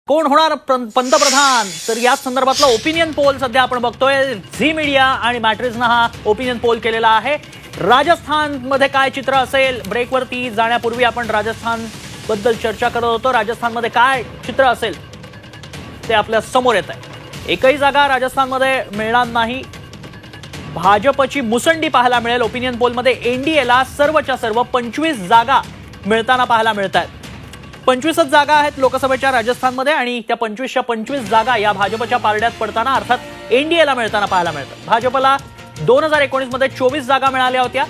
कोण होणार पंतप्रधान, तर या संदर्भातला ओपिनियन पोल सध्या आपण बघतोय. झी मीडिया आणि मॅट्रिक्सनं हा ओपिनियन पोल केलेला आहे. राजस्थान मध्ये काय चित्र असेल, ब्रेकवरती जाण्यापूर्वी आपण राजस्थान बद्दल चर्चा करत होतो. राजस्थान मध्ये काय चित्र असेल ते आपल्या समोर येत आहे. एकही जागा राजस्थान मध्ये मिळणार नाही. भाजपची मुसंडी पाहायला मिळेल. ओपिनियन पोल मध्ये एनडीएला सर्वच्या सर्व 25 जागा मिळताना पाहायला मिळत आहेत. 25च जागा आहेत लोकसभेच्या राजस्थानमध्ये आणि त्या 25च्या 25 जागा या भाजपच्या पारड्यात पडताना अर्थात एनडीएला मिळताना पाहायला मिळतात. भाजपला 2019 मध्ये 24 जागा मिळाल्या होत्या.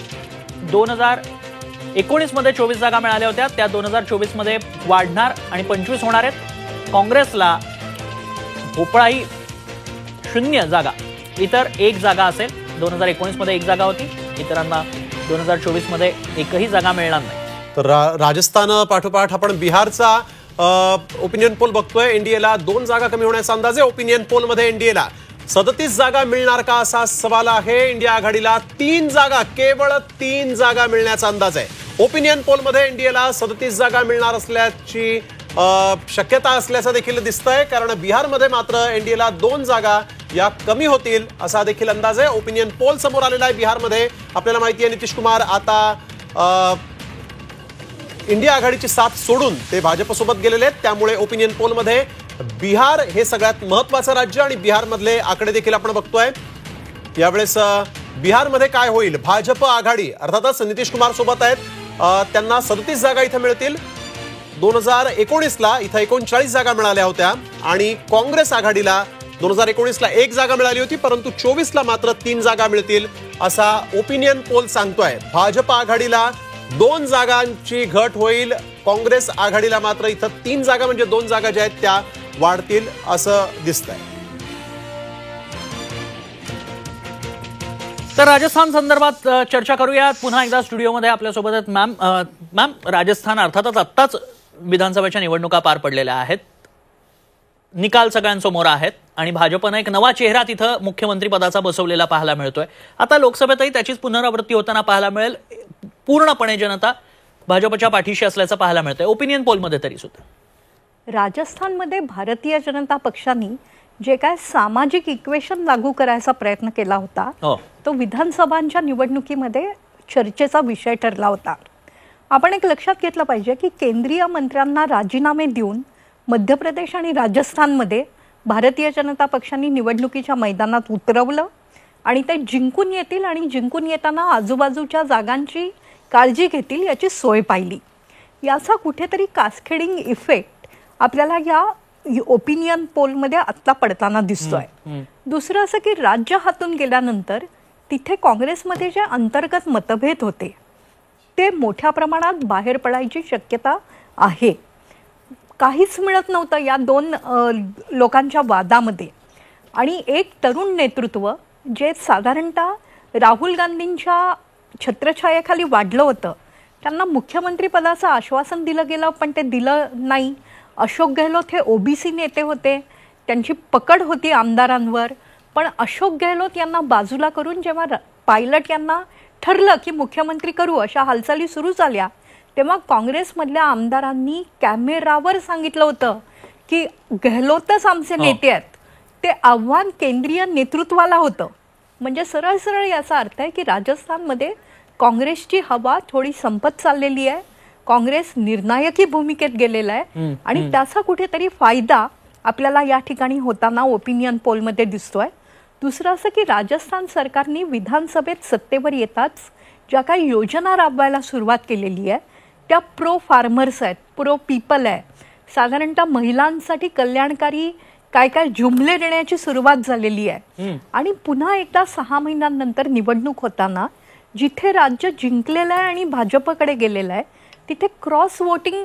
2019 मध्ये 24 जागा मिळाल्या होत्या, त्या 2024 मध्ये वाढणार आणि 25 होणार आहेत. काँग्रेसला भोपळाही 0 जागा, इतर 1 जागा असेल. 2019 मध्ये 1 जागा होती, इतरांना 2024 मध्ये एकही जागा मिळणार नाही. तर राजस्थान पाठोपाठ आपण बिहारचा ओपिनियन पोल बघतोय. एनडीएला 2 जागा कमी होण्याचा अंदाज आहे. ओपिनियन पोल मध्ये एनडीएला 37 जागा मिळणार का असा सवाल आहे. इंडिया आघाडीला 3 जागा, केवळ 3 जागा मिळण्याचा अंदाज आहे. ओपिनियन पोल मध्ये एनडीएला 37 जागा मिळणार असल्याची शक्यता असल्याचं देखील दिसतंय, कारण बिहारमध्ये मात्र एनडीएला 2 जागा या कमी होतील असा देखील अंदाज आहे. ओपिनियन पोल समोर आलेला आहे. बिहारमध्ये आपल्याला माहिती आहे नितीश कुमार आता इंडिया आघाडीची साथ सोडून ते भाजपसोबत गेलेले आहेत. त्यामुळे ओपिनियन पोलमध्ये बिहार हे सगळ्यात महत्त्वाचं राज्य आणि बिहारमधले आकडे देखील आपण बघतोय. यावेळेस बिहारमध्ये काय होईल. भाजप आघाडी अर्थातच नितीश कुमार सोबत आहेत. त्यांना 37 जागा इथं मिळतील. 2019ला इथं 39 जागा मिळाल्या होत्या आणि काँग्रेस आघाडीला 2019ला 1 जागा मिळाली होती, परंतु 24ला मात्र 3 जागा मिळतील असा ओपिनियन पोल सांगतोय. भाजप आघाडीला 2 जागांची घट होईल. काँग्रेस आघाडीला मात्र इथं 3 जागा म्हणजे 2 जागा ज्या आहेत त्या वाढतील असं दिसतंय. तर राजस्थान संदर्भात चर्चा करूयात. पुन्हा एकदा स्टुडिओमध्ये आपल्यासोबत आहेत मॅम. राजस्थान अर्थातच आत्ताच विधानसभेच्या निवडणुका पार पडलेल्या आहेत. निकाल सगळ्यांसमोर आहेत आणि भाजपनं एक नवा चेहरा तिथं मुख्यमंत्री पदाचा बसवलेला पाहायला मिळतोय. आता लोकसभेतही त्याचीच पुनरावृत्ती होताना पाहायला मिळेल. पूर्णपणे जनता भाजपच्या पाठीशी असल्याचं पाहायला मिळतंय ओपिनियन पोलमध्ये तरी सुद्धा. राजस्थानमध्ये भारतीय जनता पक्षाने जे काय सामाजिक इक्वेशन लागू करायचा प्रयत्न केला होता तो विधानसभांच्या निवडणुकीमध्ये चर्चेचा विषय ठरला होता. आपण एक लक्षात घेतलं पाहिजे की केंद्रीय मंत्र्यांना राजीनामे देऊन मध्य प्रदेश आणि राजस्थानमध्ये भारतीय जनता पक्षाने निवडणुकीच्या मैदानात उतरवलं आणि ते जिंकून येतील आणि जिंकून येताना आजूबाजूच्या जागांची काळजी घेतील याची सोय पाहिली. याचा कुठेतरी कास्केडिंग इफेक्ट आपल्याला या ओपिनियन पोलमध्ये आत्ता पडताना दिसतोय. दुसरं असं की राज्य हातून गेल्यानंतर तिथे काँग्रेसमध्ये जे अंतर्गत मतभेद होते ते मोठ्या प्रमाणात बाहेर पडायची शक्यता आहे. काहीच मिळत नव्हतं या 2 लोकांच्या वादामध्ये. आणि एक तरुण नेतृत्व जे साधारणतः राहुल गांधींच्या छत्रछायेखाली वाढलं होतं, त्यांना मुख्यमंत्री पदाचं आश्वासन दिलं गेलं पण ते दिलं नाही. अशोक गेहलोत हे ओबीसी नेते होते, त्यांची पकड होती आमदारांवर, पण अशोक गेहलोत यांना बाजूला करून जेव्हा पायलट यांना ठरलं की मुख्यमंत्री करू अशा हालचाली सुरू झाल्या, तेव्हा काँग्रेसमधल्या आमदारांनी कॅमेरावर सांगितलं होतं की गेहलोतच आमचे नेते आहेत. ते आव्हान केंद्रीय नेतृत्वाला होतं. म्हणजे सरळ सरळ याचा अर्थ आहे की राजस्थानमध्ये काँग्रेसची हवा थोडी संपत चाललेली आहे. काँग्रेस निर्णायकी भूमिकेत गेलेला आहे आणि त्याचा कुठेतरी फायदा आपल्याला या ठिकाणी होताना ओपिनियन पोलमध्ये दिसतोय. दुसरं असं की राजस्थान सरकारने विधानसभेत सत्तेवर येताच ज्या काही योजना राबवायला सुरुवात केलेली आहे त्या प्रो फार्मर्स आहेत, प्रो पीपल आहे. साधारणतः महिलांसाठी कल्याणकारी काय काय जुमले देण्याची सुरुवात झालेली आहे. आणि पुन्हा एकदा 6 महिन्यांनंतर निवडणूक होताना जिथे राज्य जिंकलेलं आहे आणि भाजपकडे गेलेलं आहे तिथे क्रॉस वोटिंग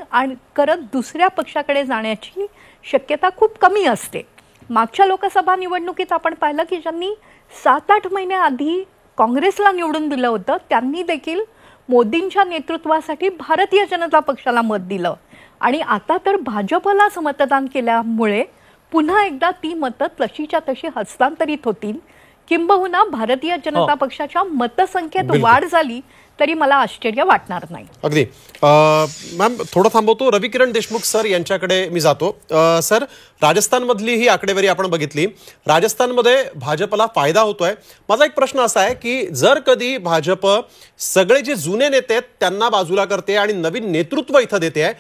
करत दुसऱ्या पक्षाकडे जाण्याची शक्यता खूप कमी असते. मागच्या लोकसभा निवडणुकीत आपण पाहिलं की ज्यांनी 7-8 महिन्याआधी काँग्रेसला निवडून दिलं होतं त्यांनी देखील मोदींच्या नेतृत्वासाठी भारतीय जनता पक्षाला मत दिलं आणि आता तर भाजपलाच मतदान केल्यामुळे पुन्हा एकदा ती मतं तशीच्या तशी हस्तांतरित होतील किंबहुना भारतीय जनता पक्षाच्या मतसंख्येत वाढ झाली तरी मला आश्चर्य वाटणार नाही. अगदी. मॅम थोडं थांबवतो. रविकिरण देशमुख सर यांच्याकडे मी जातो. सर, राजस्थानमधली ही आकडेवारी आपण बघितली. राजस्थानमध्ये भाजपला फायदा होतोय. माझा एक प्रश्न असा आहे की जर कधी भाजप सगळे जे जुने नेते आहेत त्यांना बाजूला करते आणि नवीन नेतृत्व इथं देते आहे,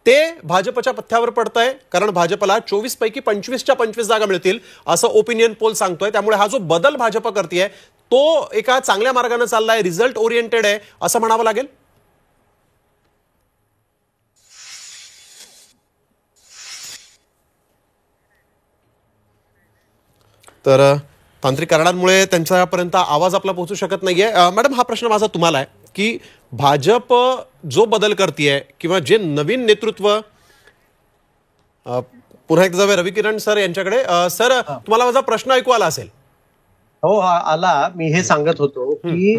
ते भाजपच्या पथ्यावर पडतंय, कारण भाजपला 24 पैकी 25च्या 25 जागा मिळतील असं ओपिनियन पोल सांगतोय. त्यामुळे हा जो बदल भाजप करतेय तो एका चांगल्या मार्गाने चाललाय, रिझल्ट ओरिएंटेड आहे असं म्हणावं लागेल. तर तांत्रिक कारणांमुळे त्यांच्यापर्यंत आवाज आपला पोहोचू शकत नाहीये. मॅडम, हा प्रश्न माझा तुम्हाला आहे की भाजप जो बदल करतेय किंवा जे नवीन नेतृत्व, पुन्हा एकदा जाऊया रविकिरण सर यांच्याकडे. सर, तुम्हाला माझा प्रश्न ऐकू आला असेल. हो, आला. मी हे सांगत होतो की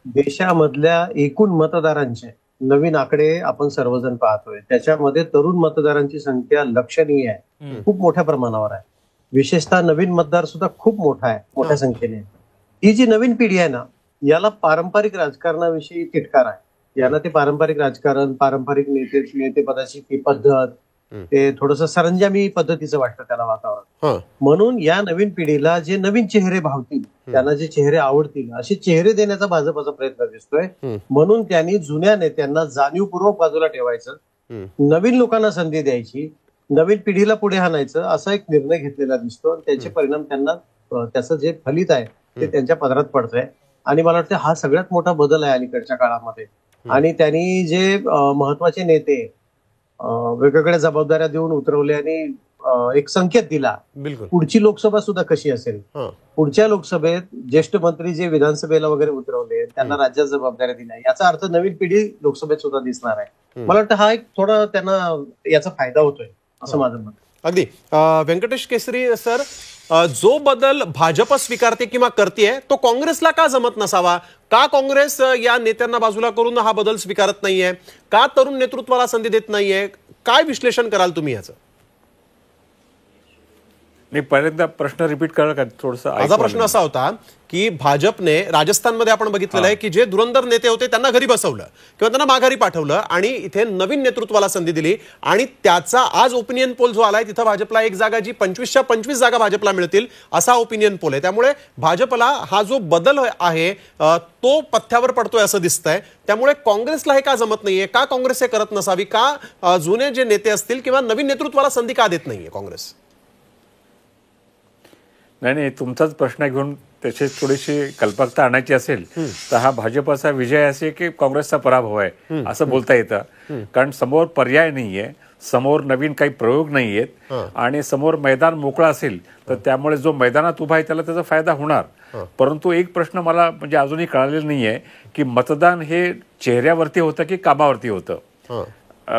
देशामधल्या एकूण मतदारांचे नवीन आकडे आपण सर्वजण पाहतोय. त्याच्यामध्ये तरुण मतदारांची संख्या लक्षणीय आहे, खूप मोठ्या प्रमाणावर आहे. विशेषतः नवीन मतदार सुद्धा खूप मोठा आहे, मोठ्या संख्येने. ही जी नवीन पिढी आहे ना, याला पारंपरिक राजकारणाविषयी तिटकार आहे. याला ते पारंपरिक राजकारण, पारंपरिक नेतेपदाची ती पद्धत, ते थोडंसं सरंजामी पद्धतीचं वाटतं त्याला वातावरण. म्हणून या नवीन पिढीला जे नवीन चेहरे भावतील, त्यांना जे चेहरे आवडतील असे चेहरे देण्याचा भाजपचा प्रयत्न दिसतोय. म्हणून त्यांनी जुन्या नेत्यांना जाणीवपूर्वक बाजूला ठेवायचं, नवीन लोकांना संधी द्यायची, नवीन पिढीला पुढे आणायचं असा एक निर्णय घेतलेला दिसतो. आणि त्याचे परिणाम त्यांना, त्याचं जे फलित आहे ते त्यांच्या पदरात पडतंय. आणि मला वाटतं हा सगळ्यात मोठा बदल आहे अलीकडच्या काळामध्ये. आणि त्यांनी जे महत्वाचे नेते वेगवेगळ्या जबाबदाऱ्या देऊन उतरवले आणि एक संकेत दिला, पुढची लोकसभा सुद्धा कशी असेल. पुढच्या लोकसभेत ज्येष्ठ मंत्री जे विधानसभेला वगैरे उतरवले त्यांना राज्यात जबाबदाऱ्या दिल्या, याचा अर्थ नवीन पिढी लोकसभेत सुद्धा दिसणार आहे. मला वाटतं हा एक थोडा त्यांना याचा फायदा होतोय असं माझं मत. अगदी. व्यंकटेश केसरी सर, जो बदल भाजप स्वीकारते किंवा करते तो काँग्रेसला का जमत नसावा? का काँग्रेस या नेत्यांना बाजूला करून हा बदल स्वीकारत नाहीये? का तरुण नेतृत्वाला संधी देत नाहीये? काय विश्लेषण कराल तुम्ही याचं? नाही, पहिल्यांदा प्रश्न रिपीट करा का थोडंसं. माझा प्रश्न असा होता की भाजपने राजस्थानमध्ये आपण बघितलेलं आहे की जे धुरंधर नेते होते त्यांना घरी बसवलं किंवा त्यांना माघारी पाठवलं आणि इथे नवीन नेतृत्वाला संधी दिली. आणि त्याचा आज ओपिनियन पोल जो आलाय तिथं भाजपला एक जागा, जी 25च्या 25 जागा भाजपला मिळतील असा ओपिनियन पोल आहे. त्यामुळे भाजपला हा जो बदल आहे तो पथ्यावर पडतोय असं दिसतंय. त्यामुळे काँग्रेसला हे का जमत नाहीये? का काँग्रेस हे करत नसावी? का जुने जे नेते असतील किंवा नवीन नेतृत्वाला संधी का देत नाहीये काँग्रेस? नाही, तुमचाच प्रश्न घेऊन त्याची थोडीशी कल्पकता आणायची असेल तर हा भाजपचा विजय असे की काँग्रेसचा पराभव आहे असं बोलता येतं. कारण समोर पर्याय नाहीये, समोर नवीन काही प्रयोग नाहीयेत आणि समोर मैदान मोकळा असेल तर त्यामुळे जो मैदानात उभा आहे त्याला त्याचा फायदा होणार. परंतु एक प्रश्न मला म्हणजे अजूनही कळालेला नाहीये की मतदान हे चेहऱ्यावरती होतं की कामावरती होतं.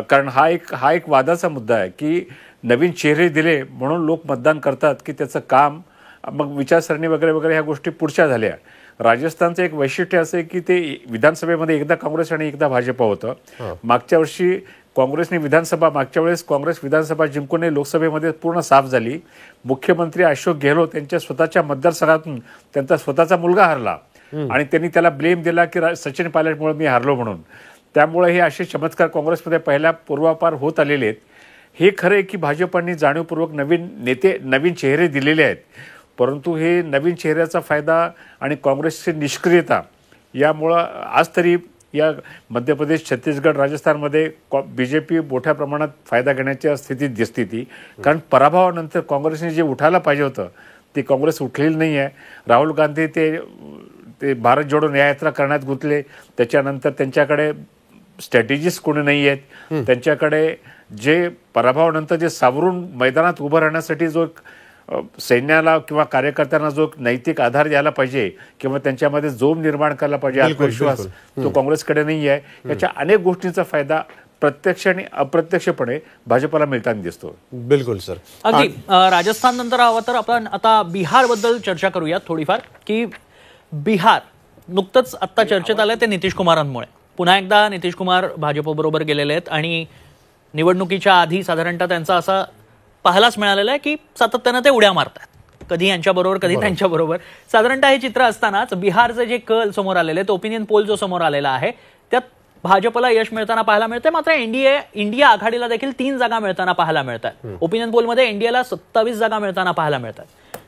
कारण हा एक वादाचा मुद्दा आहे की नवीन चेहरे दिले म्हणून लोक मतदान करतात की त्याचं काम, मग विचारसरणी वगैरे वगैरे ह्या गोष्टी पुढच्या झाल्या. राजस्थानचं एक वैशिष्ट्य असं आहे की ते विधानसभेमध्ये एकदा काँग्रेस आणि एकदा भाजप होतं. मागच्या वर्षी काँग्रेसने मागच्या वेळेस काँग्रेस विधानसभा जिंकून लोकसभेमध्ये पूर्ण साफ झाली. मुख्यमंत्री अशोक गेहलोत त्यांच्या स्वतःच्या मतदारसंघातून त्यांचा स्वतःचा मुलगा हरला आणि त्यांनी त्याला ब्लेम दिला की सचिन पायलटमुळे मी हारलो म्हणून. त्यामुळे हे असे चमत्कार काँग्रेसमध्ये पहिल्या पूर्वापार होत आलेले आहेत. हे खरं आहे की भाजपांनी जाणीवपूर्वक नवीन चेहरे दिलेले आहेत. परंतु हे नवीन चेहऱ्याचा फायदा आणि काँग्रेसची निष्क्रियता यामुळं आज तरी या मध्य प्रदेश, छत्तीसगड, राजस्थानमध्ये बीजेपी मोठ्या प्रमाणात फायदा घेण्याच्या स्थितीत दिसते ती. कारण पराभवानंतर काँग्रेसने जे उठायला पाहिजे होतं ते काँग्रेस उठलेली नाही आहे. राहुल गांधी ते भारत जोडो न्याययात्रा करण्यात गुंतले. त्याच्यानंतर त्यांच्याकडे स्ट्रॅटेजिस्ट कोणी नाही आहेत. त्यांच्याकडे जे पराभवानंतर जे सावरून मैदानात उभं राहण्यासाठी जो सैन्याला किंवा कार्यकर्त्यांना जो नैतिक आधार द्यायला पाहिजे किंवा त्यांच्यामध्ये जोम निर्माण करायला पाहिजे, आत्मविश्वास, तो काँग्रेसकडे नाही आहे. याच्या अनेक गोष्टींचा फायदा प्रत्यक्ष आणि अप्रत्यक्षपणे भाजपला मिळताना दिसतो. बिलकुल सर. अगदी. राजस्थान नंतर हवं तर आपण आता बिहार बद्दल चर्चा करूयात थोडीफार. की बिहार नुकतंच आता चर्चेत आलंय ते नितीश कुमारांमुळे. पुन्हा एकदा नितीश कुमार भाजपबरोबर गेलेले आहेत आणि निवडणुकीच्या आधी साधारणतः त्यांचा असा पाहायलाच मिळालेला आहे की सातत्यानं ते उड्या मारतात. कधी यांच्याबरोबर कधी त्यांच्याबरोबर. साधारणतः हे चित्र असतानाच बिहारचे जे कल समोर आलेले, तो ओपिनियन पोल जो समोर आलेला आहे त्यात भाजपला यश मिळताना पाहायला मिळतंय. मात्र इंडिया आघाडीला देखील 3 जागा मिळताना पाहायला मिळतात. ओपिनियन पोलमध्ये इंडियाला 27 जागा मिळताना पाहायला मिळतात.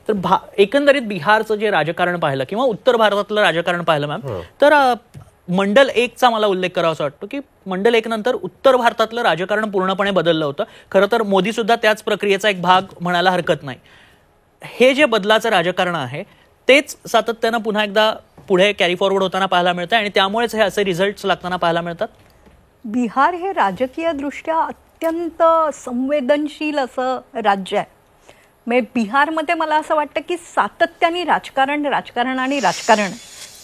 तर एकंदरीत बिहारचं जे राजकारण पाहिलं किंवा उत्तर भारतातलं राजकारण पाहिलं मॅम, तर मंडल 1चा मला उल्लेख करावा वाटतो की मंडल 1 नंतर उत्तर भारतातलं राजकारण पूर्णपणे बदललं होतं. खरं तर मोदी सुद्धा त्याच प्रक्रियेचा एक भाग म्हणायला हरकत नाही. हे जे बदलाचं राजकारण आहे तेच सातत्यानं पुन्हा एकदा पुढे कॅरी फॉरवर्ड होताना पाहायला मिळतं आणि त्यामुळेच हे असे रिझल्ट लागताना पाहायला मिळतात. बिहार हे राजकीय दृष्ट्या अत्यंत संवेदनशील असं राज्य आहे. म्हणजे बिहारमध्ये मला असं वाटतं की सातत्याने राजकारण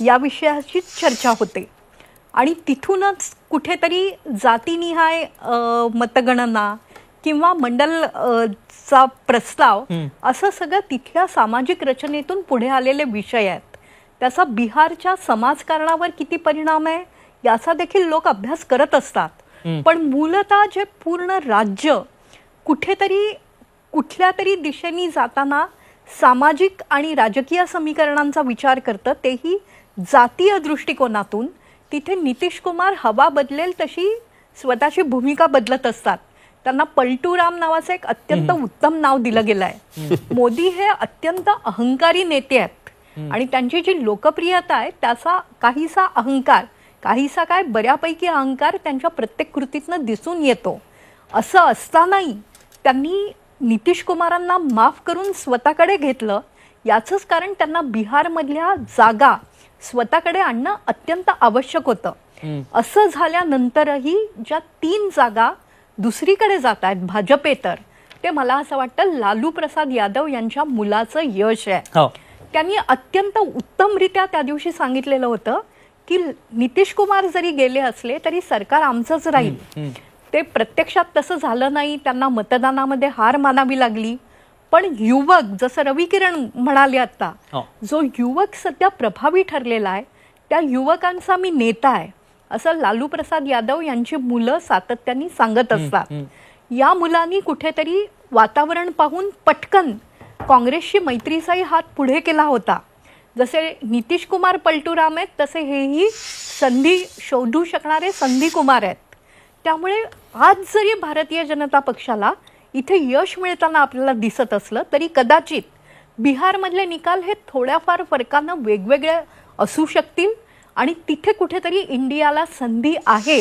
या विषयाची चर्चा होते आणि तिथूनच कुठेतरी जातीनिहाय मतगणना किंवा मंडल चा प्रस्ताव असं सगळं तिथल्या सामाजिक रचनेतून पुढे आलेले विषय आहेत. त्याचा बिहारच्या समाजकारणावर किती परिणाम आहे याचा देखील लोक अभ्यास करत असतात. पण मूलतः जे पूर्ण राज्य कुठल्या तरी दिशेने जाताना सामाजिक आणि राजकीय समीकरणांचा विचार करतं, तेही जातीय दृष्टिकोनातून, तिथे नितीश कुमार हवा बदलेल तशी स्वतःची भूमिका बदलत असतात. त्यांना पलटू राम नावाचं एक अत्यंत उत्तम नाव दिलं गेलं आहे. मोदी हे अत्यंत अहंकारी नेते आहेत आणि त्यांची जी लोकप्रियता आहे त्याचा काहीसा अहंकार, काहीसा काय बऱ्यापैकी अहंकार त्यांच्या प्रत्येक कृतीतनं दिसून येतो. असं असतानाही त्यांनी नितीश कुमारांना माफ करून स्वतःकडे घेतलं. याचंच कारण त्यांना बिहारमधल्या जागा स्वतःकडे आणणं अत्यंत आवश्यक होतं. असं झाल्यानंतरही ज्या 3 जागा दुसरीकडे जात आहेत भाजपेतर, ते मला असं वाटतं लालू प्रसाद यादव यांच्या मुलाचं यश आहे. त्यांनी अत्यंत उत्तमरित्या त्या दिवशी सांगितलेलं होतं की नितीश कुमार जरी गेले असले तरी सरकार आमचंच राहील. ते प्रत्यक्षात तसं झालं नाही. त्यांना मतदानामध्ये हार मानावी लागली. पण युवक, जसं रवी किरण म्हणाले आता, जो युवक सध्या प्रभावी ठरलेला आहे त्या युवकांचा मी नेता आहे असं लालू प्रसाद यादव यांची मुलं सातत्याने सांगत असतात. या मुलांनी कुठेतरी वातावरण पाहून पटकन काँग्रेसशी मैत्रीचाही हात पुढे केला होता. जसे नितीश कुमार पलटूराम आहेत तसे हेही संधी शोधू शकणारे संधी कुमार आहेत. त्यामुळे आज जरी भारतीय जनता पक्षाला इथे यश मिळताना आपल्याला दिसत असलं तरी कदाचित बिहारमधले निकाल हे थोड्याफार फरकानं वेगवेगळे असू शकतील आणि तिथे कुठेतरी इंडियाला संधी आहे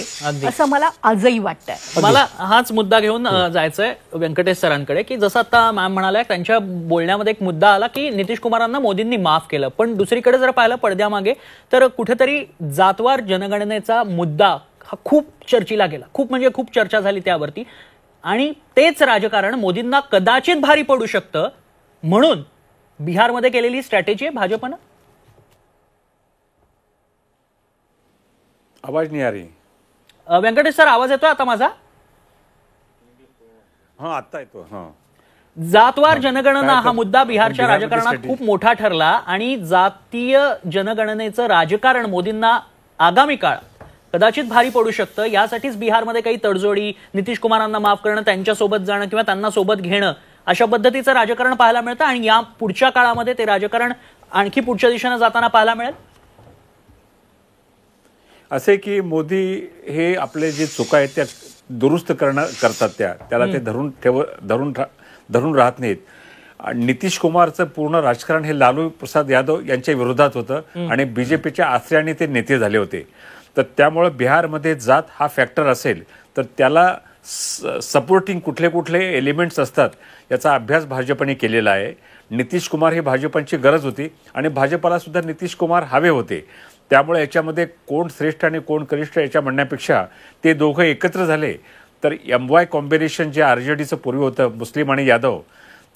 असं मला आजही वाटतंय. मला हाच मुद्दा घेऊन जायचंय व्यंकटेश सरांकडे की जसं आता मॅम म्हणाल्या त्यांच्या बोलण्यामध्ये एक मुद्दा आला की नितीश कुमारांना मोदींनी माफ केलं, पण दुसरीकडे जर पाहिलं पडद्यामागे तर कुठेतरी जातवार जनगणनेचा मुद्दा हा खूप चर्चेला गेला. खूप चर्चा झाली त्यावरती आणि तेच राजकारण मोदींना कदाचित भारी पडू शकतं म्हणून बिहारमध्ये केलेली स्ट्रॅटेजी आहे भाजपनं. आवाज नाही आ रही. व्यंकटेश सर आवाज येतोय आता माझा? हा आता येतो. जातवार जनगणना हा मुद्दा बिहारच्या राजकारणात खूप मोठा ठरला आणि जातीय जनगणनेचं राजकारण मोदींना आगामी काळात कदाचित भारी पडू शकतं. यासाठीच बिहारमध्ये काही तडजोडी, नितीश कुमारांना माफ करणं, त्यांच्यासोबत जाणं किंवा त्यांना सोबत घेणं अशा पद्धतीचं राजकारण पाहायला मिळतं आणि या पुढच्या काळामध्ये ते राजकारण आणखी पुढच्या दिशेने जाताना पाहायला मिळेल. असे की मोदी हे आपले जे चुका आहेत त्या दुरुस्त करतात, त्याला ते धरून राहत नाहीत. नितीश कुमारचं पूर्ण राजकारण हे लालू प्रसाद यादव यांच्या विरोधात होतं आणि बीजेपीच्या आश्रयाने ते नेते झाले होते. तर त्यामुळे बिहारमध्ये जात हा फॅक्टर असेल तर त्याला सपोर्टिंग कुठले एलिमेंट्स असतात याचा अभ्यास भाजपने केलेला आहे. नितीश कुमार ही भाजपची गरज होती आणि भाजपला सुद्धा नितीश कुमार हवे होते. त्यामुळे याच्यामध्ये कोण श्रेष्ठ आणि कोण कनिष्ठ याच्या म्हणण्यापेक्षा ते दोघं एकत्र झाले तर MY कॉम्बिनेशन जे RJDचं पूर्वी होतं मुस्लिम आणि यादव,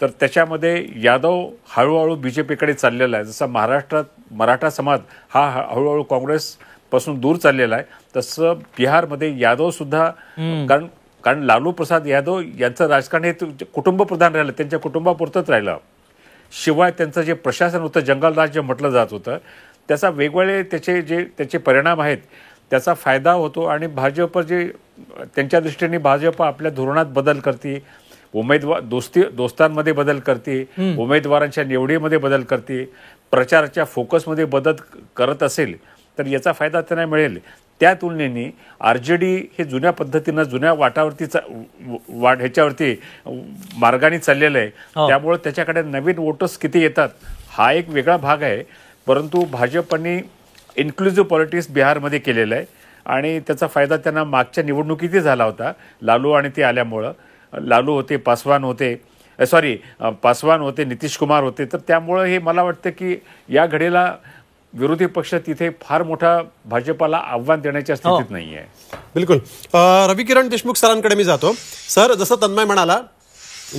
तर त्याच्यामध्ये यादव हळूहळू बीजेपीकडे चाललेला आहे. जसं महाराष्ट्रात मराठा समाज हा हळूहळू काँग्रेसपासून दूर चाललेला आहे तसं बिहारमध्ये यादव सुद्धा, कारण लालू प्रसाद यादव यांचं राजकारण हे कुटुंबप्रधान राहिलं, त्यांच्या कुटुंबापुरतंच राहिलं. शिवाय त्यांचं जे प्रशासन होतं जंगल राज्य म्हटलं जात होतं त्याचा वेगवेगळे त्याचे परिणाम आहेत, त्याचा फायदा होतो आणि भाजप जे त्यांच्या दृष्टीने भाजप आपल्या धोरणात बदल करते, दोस्तांमध्ये बदल करते, उमेदवारांच्या निवडीमध्ये बदल करते, प्रचाराच्या फोकसमध्ये बदल करत असेल तर याचा फायदा त्यांना मिळेल. त्या तुलनेने RJD हे जुन्या पद्धतीनं जुन्या वाटावरती ह्याच्यावरती मार्गाने चाललेलं आहे. त्यामुळे त्याच्याकडे नवीन वोटर्स किती येतात हा एक वेगळा भाग आहे. परंतु भाजपने इन्क्लुझिव्ह पॉलिटिक्स बिहारमध्ये केलेलं आहे आणि त्याचा फायदा त्यांना मागच्या निवडणुकीतही झाला होता. लालू आणि ते आल्यामुळं, लालू होते, पासवान होते, नितीश कुमार होते. तर त्यामुळं हे मला वाटतं की या घडीला विरोधी पक्ष तिथे फार मोठा भाजपाला आव्हान देण्याच्या स्थितीत नाही आहे. बिलकुल. रवी किरण देशमुख सरांकडे मी जातो. सर, जसं तन्मय म्हणाला,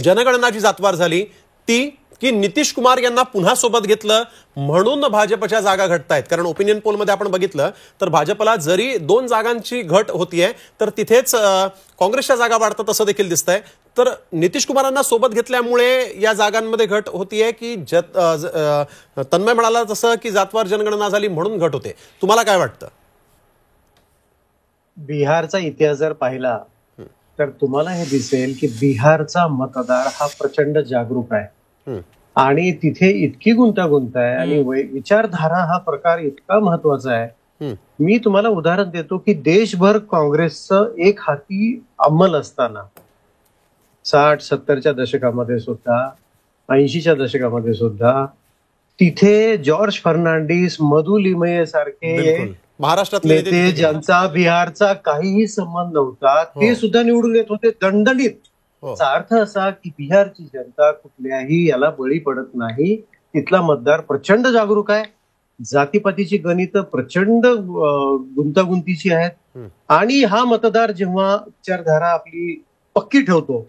जनगणना जी जातवार झाली ती की नितीश कुमार यांना पुन्हा सोबत घेतलं म्हणून भाजपच्या जागा घटतायत. कारण ओपिनियन पोलमध्ये आपण बघितलं तर भाजपला जरी 2 जागांची घट होतीये तर तिथेच काँग्रेसच्या जागा वाढतात असं देखील दिसतंय. तर नितीश कुमारांना सोबत घेतल्यामुळे या जागांमध्ये घट होतीये की तन्मय म्हणाला तसं की जातवार जनगणना झाली म्हणून घट होते? तुम्हाला काय वाटतं? बिहारचा इतिहास जर पाहिला तर तुम्हाला हे दिसेल की बिहारचा मतदार हा प्रचंड जागरूक आहे आणि तिथे इतकी गुंतागुंत आहे आणि विचारधारा हा प्रकार इतका महत्वाचा आहे. मी तुम्हाला उदाहरण देतो की देशभर काँग्रेसचं एक हाती अंमल असताना 60-70च्या दशकामध्ये सुद्धा, 80च्या दशकामध्ये सुद्धा तिथे जॉर्ज फर्नांडिस, मधु लिमये सारखे महाराष्ट्रातले नेते ज्यांचा बिहारचा काहीही संबंध नव्हता ते सुद्धा निवडून येत होते दणदणीत. याचा अर्थ असा की बिहारची जनता कुठल्याही याला बळी पडत नाही. तिथला मतदार प्रचंड जागरूक आहे. जातीपातीची गणित प्रचंड गुंतागुंतीची आहेत आणि हा मतदार जेव्हा विचारधारा आपली पक्की ठेवतो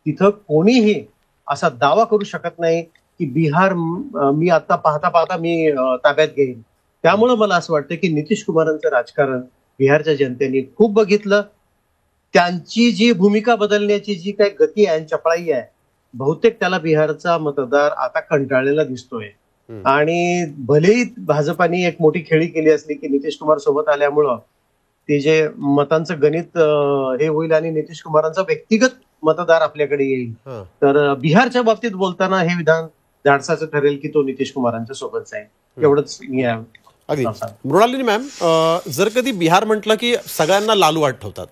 तिथं कोणीही असा दावा करू शकत नाही की बिहार मी आता पाहता मी ताब्यात घेईन. त्यामुळे मला असं वाटतं की नितीश कुमारांचं राजकारण बिहारच्या जनतेने खूप बघितलं. त्यांची जी भूमिका बदलण्याची जी काही गती आहे, चपळाई आहे, बहुतेक त्याला बिहारचा मतदार आता कंटाळलेला दिसतोय. आणि भलेही भाजपाने एक मोठी खेळी केली असली की नितीश कुमार सोबत आल्यामुळं ते जे मतांचं गणित हे होईल आणि नितीश कुमारांचा व्यक्तिगत मतदार आपल्याकडे येईल, तर बिहारच्या बाबतीत बोलताना हे विधान धाडसाचं ठरेल की तो नितीश कुमारांच्या सोबत जाईल. एवढंच मी अगदी. मृणालिनी मॅम, जर कधी बिहार म्हटलं की सगळ्यांना लालू आठवतात.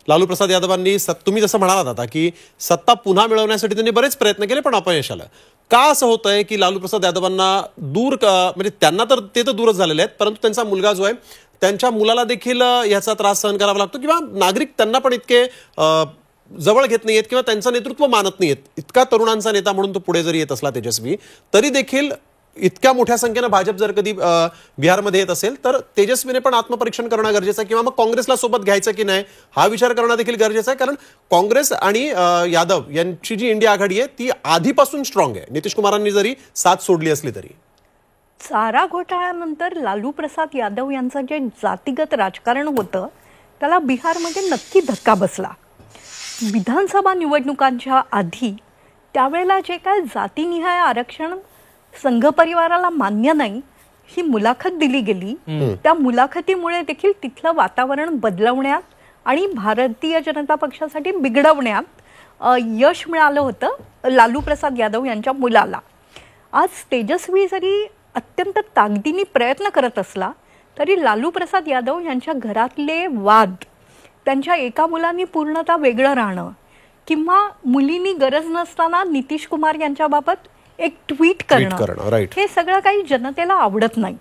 लालू प्रसाद यादवांनी तुम्ही जसं म्हणालात आता की सत्ता पुन्हा मिळवण्यासाठी त्यांनी बरेच प्रयत्न केले पण अपयश आलं. का असं होतंय की लालू प्रसाद यादवांना दूर, म्हणजे त्यांना तर ते तर दूरच झालेले आहेत परंतु त्यांचा मुलगा जो आहे त्यांच्या मुलाला देखील याचा त्रास सहन करावा लागतो किंवा नागरिक त्यांना पण इतके जवळ घेत नाहीयेत किंवा त्यांचं नेतृत्व मानत नाहीयेत. इतका तरुणांचा नेता म्हणून तो पुढे जरी येत असला तेजस्वी, तरी देखील इतक्या मोठ्या संख्येनं भाजप जर कधी बिहारमध्ये येत असेल तर तेजस्वीने पण आत्मपरीक्षण करणं गरजेचं आहे किंवा मग काँग्रेसला सोबत घ्यायचं की नाही हा विचार करणं देखील गरजेचं आहे. कारण काँग्रेस आणि यादव यांची जी इंडिया आघाडी आहे ती आधीपासून स्ट्रॉंग आहे, नितीश कुमारांनी जरी साथ सोडली असली तरी. चारा घोटाळ्यानंतर लालू प्रसाद यादव यांचं जे जातीगत राजकारण होतं त्याला बिहारमध्ये नक्की धक्का बसला. विधानसभा निवडणुकांच्या आधी त्यावेळेला जे काय जातीनिहाय आरक्षण संघ परिवाराला मान्य नाही ही मुलाखत दिली गेली. त्या मुलाखतीमुळे देखील तिथलं वातावरण बदलवण्यात आणि भारतीय जनता पक्षासाठी बिघडवण्यात यश मिळालं होतं लालू प्रसाद यादव यांच्या मुलाला. आज तेजस्वी जरी अत्यंत ताकदीने प्रयत्न करत असला तरी लालू प्रसाद यादव यांच्या घरातले वाद, त्यांच्या एका मुलांनी पूर्णतः वेगळं राहणं किंवा मुलींनी गरज नसताना नितीश कुमार यांच्याबाबत एक ट्विट करणं, हे सगळं काही जनतेला आवडत नाही.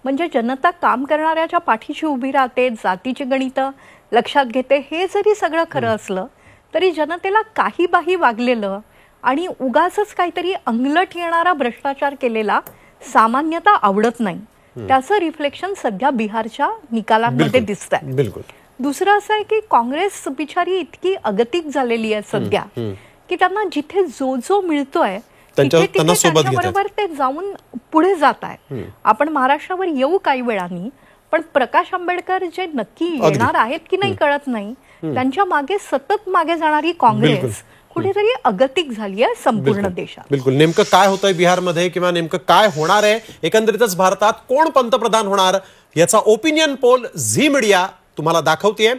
म्हणजे जनता काम करणाऱ्याच्या पाठीशी उभी राहते, जातीची गणित लक्षात घेते. हे जरी सगळं खरं असलं तरी जनतेला काही बाही वागलेलं आणि उगाचच काहीतरी अंगलट येणारा भ्रष्टाचार केलेला सामान्यतः आवडत नाही. त्याचं रिफ्लेक्शन सध्या बिहारच्या निकालांमध्ये दिसत आहे. दुसरं असं आहे की काँग्रेस बिचारी इतकी अगतिक झालेली आहे सध्या की त्यांना जिथे जो मिळतोय त्याच्याबरोबर ते जाऊन पुढे जात आहे. आपण महाराष्ट्रावर येऊ काही वेळानी, पण प्रकाश आंबेडकर जे नक्की येणार आहेत की नाही कळत नाही. त्यांच्या मागे सतत मागे जाणारी काँग्रेस कुठेतरी अगतिक झाली आहे संपूर्ण देशात. बिलकुल. नेमकं काय होतंय बिहारमध्ये किंवा नेमकं काय होणार आहे, एकंदरीतच भारतात कोण पंतप्रधान होणार याचा ओपिनियन पोल झी मीडिया तुम्हाला दाखवतेय.